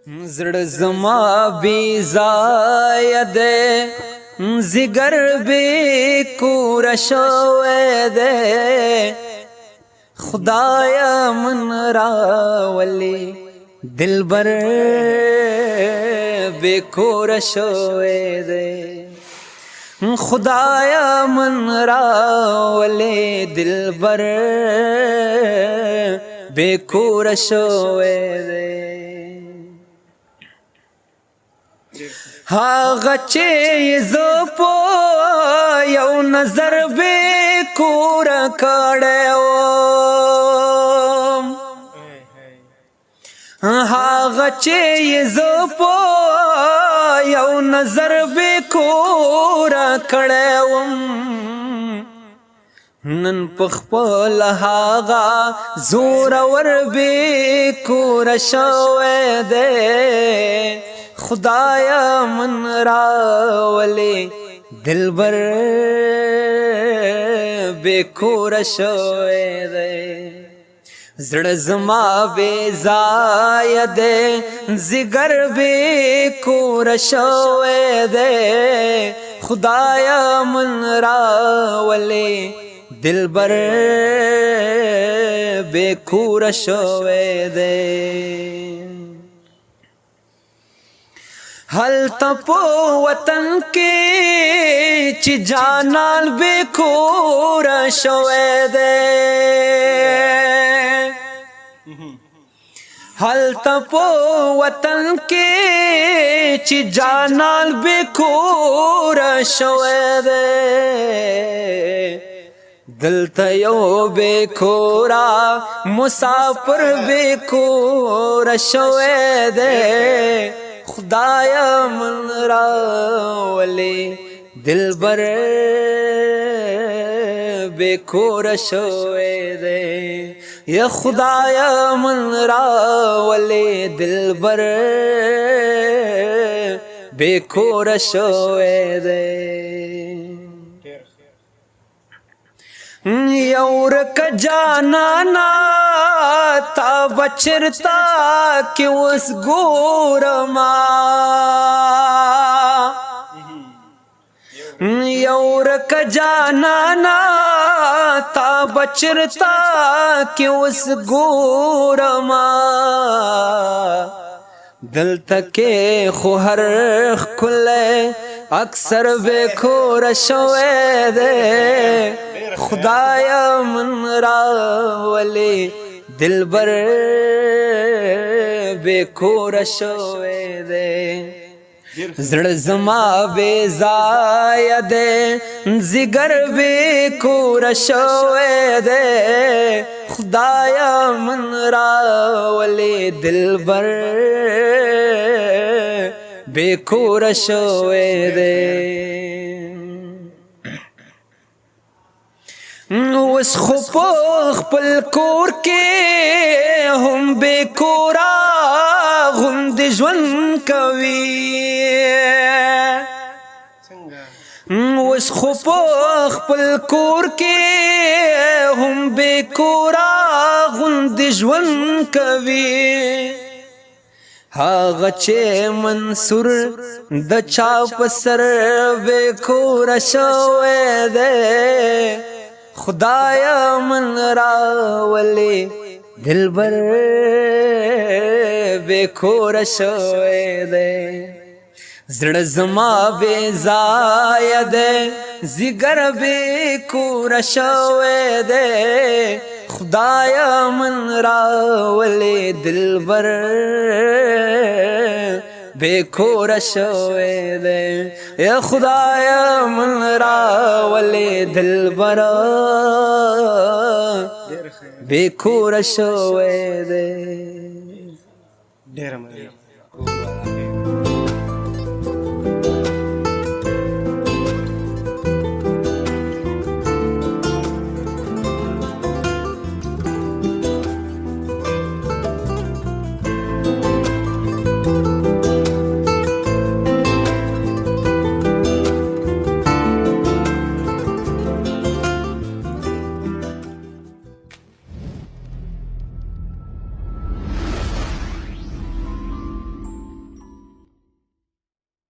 زړه زما بی ځای دی زیګر بی کور شوی دی خدایا من راولی دلبر بی کور شوی دی خدایا من راولی دلبر بی کور شوی دی هاغه چې زه په یو نظر بې کوره کړی وم هاغه چې زه په یو نظر بې کوره کړی وم نن په خپل هاغه زورور بې کوره شوی دی خدایا من راولی دلبر بے کور شوی دی زړه زما بے ځای دی زیګر بے کور شوی دی خدایا من راولی دلبر بے کور شوی دی هلته په وطن کې چې جانان بې کوره شوی دی هلته په وطن کې چې جانان بې کوره شوی دی دلته یو بې کوره مسافر بې کوره شوی دی خدایا من راولی دلبر بے کور شوی دی یا خدایا من راولی دلبر بے کور شوی دی یورک جانانا تا بچرتا کی اس گورما یورک جانانا تا بچرتا کی اس گورما دل تکے خو ہر کھلے اکثر بے کور شوی دی خدایا من راولی دلبر بے کور شوی دی زړه زما بے ځای دی زیګر بے کور شوی دی خدایا من راولی دلبر بے کور شوی دی اوس خو په خپل کور کې هم بې کوره غوندې ژوند کوي اوس خو په خپل کور کې هم بې کوره غوندې ژوند کوي هغه چې منصور د چا په سر بې کوره شوی دی خدایا من راولی دلبر بے کور شوی دی زړه زما بے ځای دی زیګر بے کور شوی دی خدایا من راولی دلبر بے کور شوی دی یا خدایا من راولی دلبر بے کور شوی دی ډیره مننه